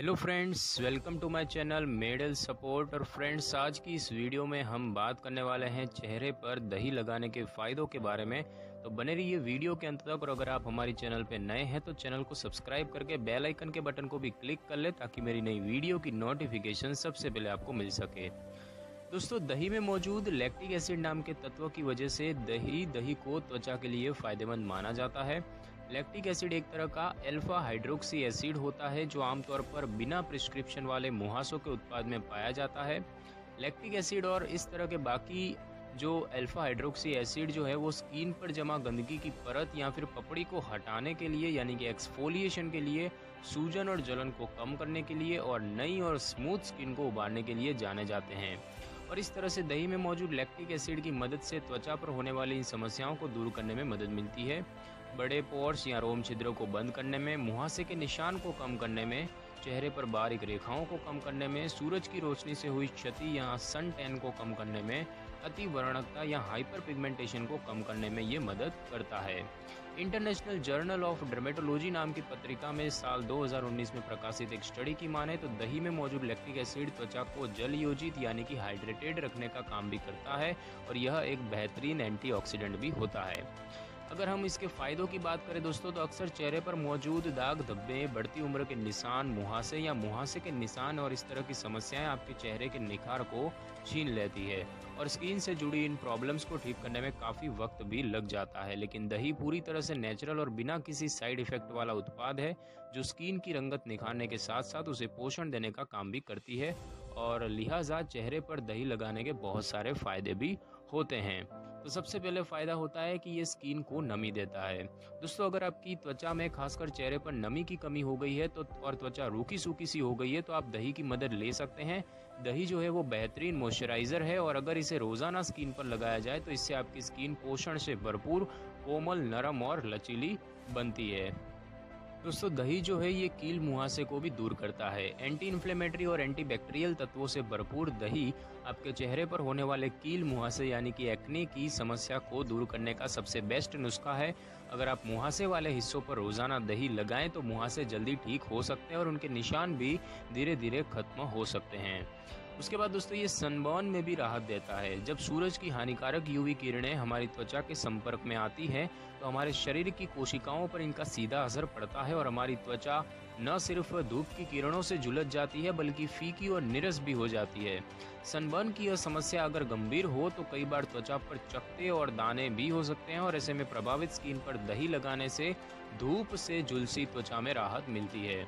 Hello friends, welcome to my channel medal support. और friends, आज की इस वीडियो में हम बात करने वाले हैं चेहरे पर दही लगाने के फ़ायदों के बारे में। तो बने रहिए वीडियो के अंत तक। और अगर आप हमारी चैनल पे नए हैं तो चैनल को सब्सक्राइब करके बेल आइकन के बटन को भी क्लिक कर ले, ताकि मेरी नई वीडियो की नोटिफिकेशन सबसे पहले आपको मिल सके। दोस्तों, दही में मौजूद लैक्टिक एसिड नाम के तत्व की वजह से दही को त्वचा के लिए फ़ायदेमंद माना जाता है। लैक्टिक एसिड एक तरह का अल्फा हाइड्रोक्सी एसिड होता है जो आमतौर पर बिना प्रिस्क्रिप्शन वाले मुहासों के उत्पाद में पाया जाता है। लैक्टिक एसिड और इस तरह के बाकी जो अल्फा हाइड्रोक्सी एसिड जो है वो स्किन पर जमा गंदगी की परत या फिर पपड़ी को हटाने के लिए, यानी कि एक्सफोलिएशन के लिए, सूजन और जलन को कम करने के लिए और नई और स्मूथ स्किन को उभारने के लिए जाने जाते हैं। और इस तरह से दही में मौजूद लैक्टिक एसिड की मदद से त्वचा पर होने वाली इन समस्याओं को दूर करने में मदद मिलती है। बड़े पोर्स या रोम छिद्रों को बंद करने में, मुहासे के निशान को कम करने में, चेहरे पर बारीक रेखाओं को कम करने में, सूरज की रोशनी से हुई क्षति या सन टैन को कम करने में, अति वर्णकता या हाइपर पिगमेंटेशन को कम करने में ये मदद करता है। इंटरनेशनल जर्नल ऑफ डर्मेटोलॉजी नाम की पत्रिका में साल 2019 में प्रकाशित एक स्टडी की माने तो दही में मौजूद लैक्टिक एसिड त्वचा को जल योजित यानी कि हाइड्रेटेड रखने का काम भी करता है और यह एक बेहतरीन एंटीऑक्सीडेंट भी होता है। अगर हम इसके फ़ायदों की बात करें दोस्तों, तो अक्सर चेहरे पर मौजूद दाग धब्बे, बढ़ती उम्र के निशान, मुहासे या मुहासे के निशान और इस तरह की समस्याएं आपके चेहरे के निखार को छीन लेती है और स्किन से जुड़ी इन प्रॉब्लम्स को ठीक करने में काफ़ी वक्त भी लग जाता है। लेकिन दही पूरी तरह से नेचुरल और बिना किसी साइड इफेक्ट वाला उत्पाद है जो स्किन की रंगत निखारने के साथ साथ उसे पोषण देने का काम भी करती है और लिहाजा चेहरे पर दही लगाने के बहुत सारे फ़ायदे भी होते हैं। तो सबसे पहले फ़ायदा होता है कि ये स्किन को नमी देता है। दोस्तों, अगर आपकी त्वचा में खासकर चेहरे पर नमी की कमी हो गई है तो और त्वचा रूखी सूखी सी हो गई है तो आप दही की मदद ले सकते हैं। दही जो है वो बेहतरीन मॉइस्चराइज़र है और अगर इसे रोज़ाना स्किन पर लगाया जाए तो इससे आपकी स्किन पोषण से भरपूर, कोमल, नरम और लचीली बनती है। दोस्तों, दही जो है ये कील मुहासे को भी दूर करता है। एंटी इन्फ्लेमेटरी और एंटी बैक्टीरियल तत्वों से भरपूर दही आपके चेहरे पर होने वाले कील मुहासे यानी कि एक्ने की समस्या को दूर करने का सबसे बेस्ट नुस्खा है। अगर आप मुहासे वाले हिस्सों पर रोजाना दही लगाएं तो मुहासे जल्दी ठीक हो सकते हैं और उनके निशान भी धीरे धीरे खत्म हो सकते हैं। उसके बाद दोस्तों, ये सनबर्न में भी राहत देता है। जब सूरज की हानिकारक यूवी किरणें हमारी त्वचा के संपर्क में आती हैं तो हमारे शरीर की कोशिकाओं पर इनका सीधा असर पड़ता है और हमारी त्वचा न सिर्फ धूप की किरणों से झुलस जाती है बल्कि फीकी और निरस भी हो जाती है। सनबर्न की यह समस्या अगर गंभीर हो तो कई बार त्वचा पर चकत्ते और दाने भी हो सकते हैं और ऐसे में प्रभावित स्किन पर दही लगाने से धूप से झुलसी त्वचा में राहत मिलती है।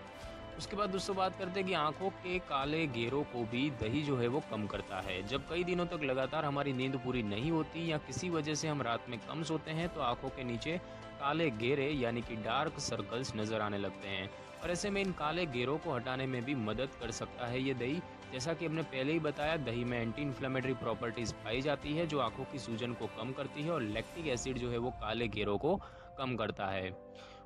उसके बाद दोस्तों बात करते हैं कि आंखों के काले घेरों को भी दही जो है वो कम करता है। जब कई दिनों तक लगातार हमारी नींद पूरी नहीं होती या किसी वजह से हम रात में कम सोते हैं तो आंखों के नीचे काले घेरे यानी कि डार्क सर्कल्स नजर आने लगते हैं और ऐसे में इन काले घेरों को हटाने में भी मदद कर सकता है ये दही। जैसा कि हमने पहले ही बताया, दही में एंटी इन्फ्लेमेटरी प्रॉपर्टीज पाई जाती है जो आंखों की सूजन को कम करती है और लैक्टिक एसिड जो है वो काले घेरों को कम करता है।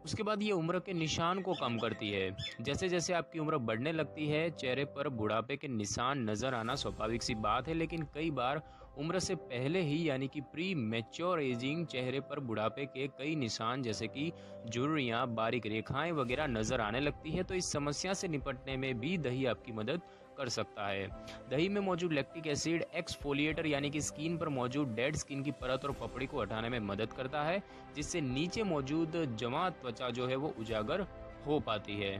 उसके बाद ये उम्र के निशान को कम करती है। जैसे जैसे आपकी उम्र बढ़ने लगती है चेहरे पर बुढ़ापे के निशान नजर आना स्वाभाविक सी बात है, लेकिन कई बार उम्र से पहले ही यानी कि प्री मैच्योर एजिंग चेहरे पर बुढ़ापे के कई निशान जैसे कि झुर्रियां, बारीक रेखाएं वगैरह नजर आने लगती है। तो इस समस्या से निपटने में भी दही आपकी मदद कर सकता है। दही में मौजूद लैक्टिक एसिड एक्सफोलिएटर यानी कि स्किन पर मौजूद डेड स्किन की परत और पपड़ी को हटाने में मदद करता है, जिससे नीचे मौजूद जमा त्वचा जो है वो उजागर हो पाती है।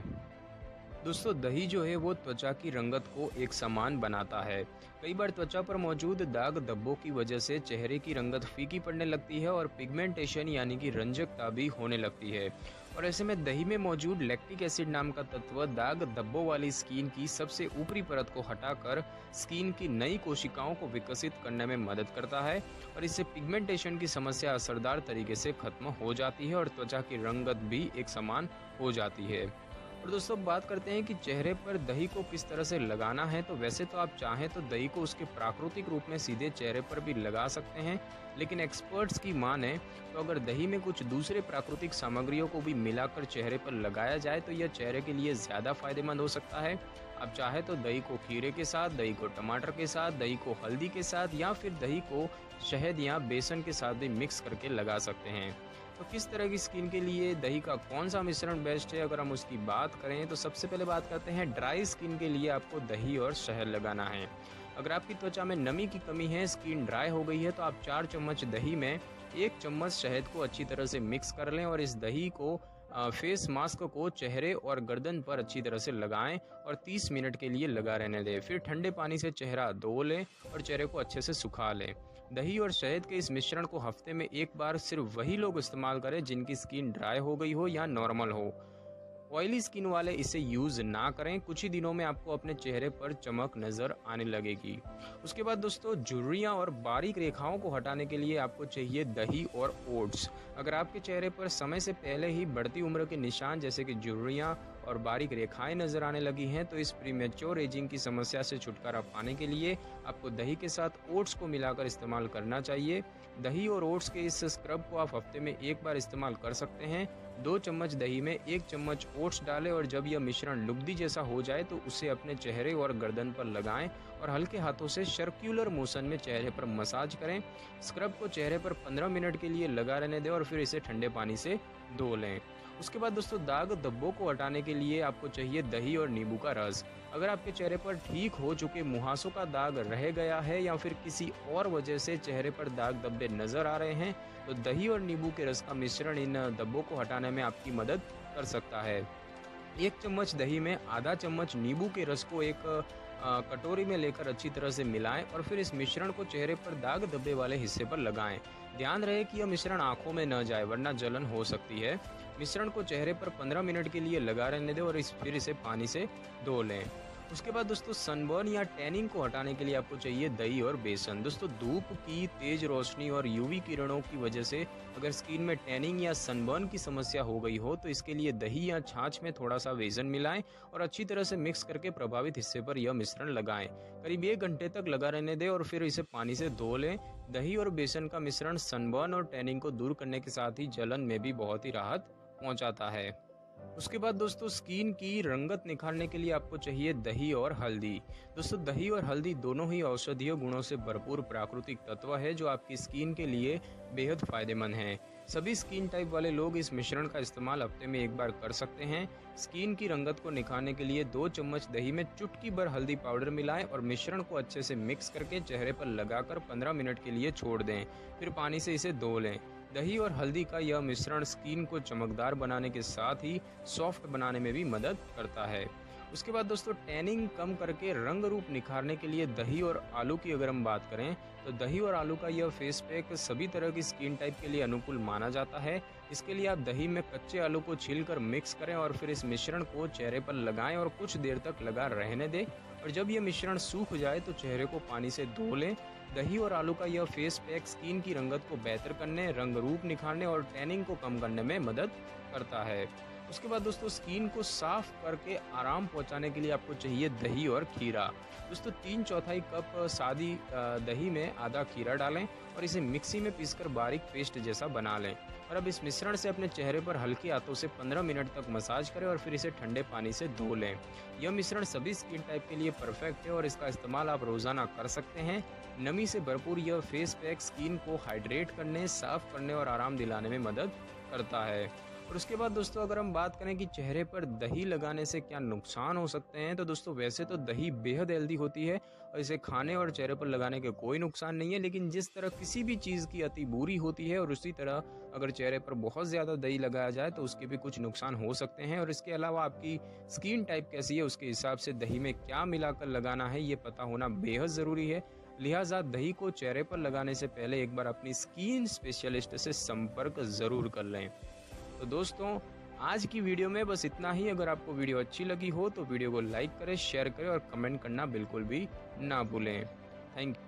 दोस्तों, दही जो है वो त्वचा की रंगत को एक समान बनाता है। कई बार त्वचा पर मौजूद दाग धब्बों की वजह से चेहरे की रंगत फीकी पड़ने लगती है और पिगमेंटेशन यानी कि रंजकता भी होने लगती है और ऐसे में दही में मौजूद लैक्टिक एसिड नाम का तत्व दाग धब्बों वाली स्किन की सबसे ऊपरी परत को हटाकर स्किन की नई कोशिकाओं को विकसित करने में मदद करता है और इससे पिगमेंटेशन की समस्या असरदार तरीके से खत्म हो जाती है और त्वचा की रंगत भी एक समान हो जाती है। और दोस्तों बात करते हैं कि चेहरे पर दही को किस तरह से लगाना है। तो वैसे तो आप चाहें तो दही को उसके प्राकृतिक रूप में सीधे चेहरे पर भी लगा सकते हैं, लेकिन एक्सपर्ट्स की माने तो अगर दही में कुछ दूसरे प्राकृतिक सामग्रियों को भी मिलाकर चेहरे पर लगाया जाए तो यह चेहरे के लिए ज़्यादा फायदेमंद हो सकता है। आप चाहे तो दही को खीरे के साथ, दही को टमाटर के साथ, दही को हल्दी के साथ या फिर दही को शहद या बेसन के साथ भी मिक्स करके लगा सकते हैं। तो किस तरह की स्किन के लिए दही का कौन सा मिश्रण बेस्ट है, अगर हम उसकी बात करें तो सबसे पहले बात करते हैं ड्राई स्किन के लिए आपको दही और शहद लगाना है। अगर आपकी त्वचा में नमी की कमी है, स्किन ड्राई हो गई है, तो आप 4 चम्मच दही में 1 चम्मच शहद को अच्छी तरह से मिक्स कर लें और इस दही को फेस मास्क को चेहरे और गर्दन पर अच्छी तरह से लगाएं और 30 मिनट के लिए लगा रहने दें। फिर ठंडे पानी से चेहरा धो लें और चेहरे को अच्छे से सुखा लें। दही और शहद के इस मिश्रण को हफ्ते में एक बार सिर्फ वही लोग इस्तेमाल करें जिनकी स्किन ड्राई हो गई हो या नॉर्मल हो। ऑयली स्किन वाले इसे यूज़ ना करें, कुछ ही दिनों में आपको अपने चेहरे पर चमक नज़र आने लगेगी। उसके बाद दोस्तों, झुर्रियाँ और बारीक रेखाओं को हटाने के लिए आपको चाहिए दही और ओट्स। अगर आपके चेहरे पर समय से पहले ही बढ़ती उम्र के निशान जैसे कि झुर्रियाँ और बारीक रेखाएं नज़र आने लगी हैं, तो इस प्रीमेच्योर एजिंग की समस्या से छुटकारा पाने के लिए आपको दही के साथ ओट्स को मिलाकर इस्तेमाल करना चाहिए। दही और ओट्स के इस स्क्रब को आप हफ्ते में एक बार इस्तेमाल कर सकते हैं। 2 चम्मच दही में 1 चम्मच ओट्स डालें और जब यह मिश्रण लुगदी जैसा हो जाए तो उसे अपने चेहरे और गर्दन पर लगाएं और हल्के हाथों से सर्कुलर मोशन में चेहरे पर मसाज करें। स्क्रब को चेहरे पर 15 मिनट के लिए लगा रहने दें और फिर इसे ठंडे पानी से धो लें। उसके बाद दोस्तों, दाग धब्बों को हटाने के लिए आपको चाहिए दही और नींबू का रस। अगर आपके चेहरे पर ठीक हो चुके मुहासों का दाग रह गया है या फिर किसी और वजह से चेहरे पर दाग धब्बे नजर आ रहे हैं, तो दही और नींबू के रस का मिश्रण इन धब्बों को हटाने में आपकी मदद कर सकता है। 1 चम्मच दही में आधा चम्मच नींबू के रस को एक कटोरी में लेकर अच्छी तरह से मिलाएं और फिर इस मिश्रण को चेहरे पर दाग धब्बे वाले हिस्से पर लगाएं। ध्यान रहे कि यह मिश्रण आंखों में न जाए वरना जलन हो सकती है। मिश्रण को चेहरे पर 15 मिनट के लिए लगा रहने दें और फिर इसे पानी से धो लें। उसके बाद दोस्तों, सनबर्न या टैनिंग को हटाने के लिए आपको चाहिए दही और बेसन। दोस्तों, धूप की तेज रोशनी और यूवी किरणों की वजह से अगर स्किन में टैनिंग या सनबर्न की समस्या हो गई हो, तो इसके लिए दही या छाछ में थोड़ा सा बेसन मिलाएं और अच्छी तरह से मिक्स करके प्रभावित हिस्से पर यह मिश्रण लगाएं। करीब 1 घंटे तक लगा रहने दें और फिर इसे पानी से धो लें। दही और बेसन का मिश्रण सनबर्न और टैनिंग को दूर करने के साथ ही जलन में भी बहुत ही राहत पहुंचाता है। उसके बाद दोस्तों, स्किन की रंगत निखारने के लिए आपको चाहिए दही और हल्दी। दोस्तों, दही और हल्दी दोनों ही औषधीय गुणों से भरपूर प्राकृतिक तत्व है जो आपकी स्किन के लिए बेहद फायदेमंद हैं। सभी स्किन टाइप वाले लोग इस मिश्रण का इस्तेमाल हफ्ते में एक बार कर सकते हैं। स्किन की रंगत को निखारने के लिए 2 चम्मच दही में चुटकी भर हल्दी पाउडर मिलाएं और मिश्रण को अच्छे से मिक्स करके चेहरे पर लगाकर 15 मिनट के लिए छोड़ दें। फिर पानी से इसे धो लें। दही और हल्दी का यह मिश्रण स्किन को चमकदार बनाने के साथ ही सॉफ्ट बनाने में भी मदद करता है। उसके बाद दोस्तों, टैनिंग कम करके रंग रूप निखारने के लिए दही और आलू की अगर हम बात करें, तो दही और आलू का यह फेस पैक सभी तरह की स्किन टाइप के लिए अनुकूल माना जाता है। इसके लिए आप दही में कच्चे आलू को छीलकर मिक्स करें और फिर इस मिश्रण को चेहरे पर लगाएं और कुछ देर तक लगा रहने दें और जब यह मिश्रण सूख जाए तो चेहरे को पानी से धो लें। दही और आलू का यह फेस पैक स्किन की रंगत को बेहतर करने, रंग रूप निखारने और टैनिंग को कम करने में मदद करता है। उसके बाद दोस्तों, स्किन को साफ करके आराम पहुंचाने के लिए आपको चाहिए दही और खीरा। दोस्तों, 3/4 कप सादी दही में आधा खीरा डालें और इसे मिक्सी में पीसकर बारीक पेस्ट जैसा बना लें और अब इस मिश्रण से अपने चेहरे पर हल्के हाथों से 15 मिनट तक मसाज करें और फिर इसे ठंडे पानी से धो लें। यह मिश्रण सभी स्किन टाइप के लिए परफेक्ट है और इसका इस्तेमाल आप रोजाना कर सकते हैं। नमी से भरपूर यह फेस पैक स्किन को हाइड्रेट करने, साफ करने और आराम दिलाने में मदद करता है। और उसके बाद दोस्तों, अगर हम बात करें कि चेहरे पर दही लगाने से क्या नुकसान हो सकते हैं, तो दोस्तों वैसे तो दही बेहद हेल्दी होती है और इसे खाने और चेहरे पर लगाने के कोई नुकसान नहीं है, लेकिन जिस तरह किसी भी चीज़ की अति बुरी होती है और उसी तरह अगर चेहरे पर बहुत ज़्यादा दही लगाया जाए तो उसके भी कुछ नुकसान हो सकते हैं। और इसके अलावा आपकी स्किन टाइप कैसी है उसके हिसाब से दही में क्या मिलाकर लगाना है ये पता होना बेहद ज़रूरी है। लिहाजा दही को चेहरे पर लगाने से पहले एक बार अपनी स्किन स्पेशलिस्ट से संपर्क ज़रूर कर लें। तो दोस्तों, आज की वीडियो में बस इतना ही। अगर आपको वीडियो अच्छी लगी हो तो वीडियो को लाइक करें, शेयर करें और कमेंट करना बिल्कुल भी ना भूलें। Thank you.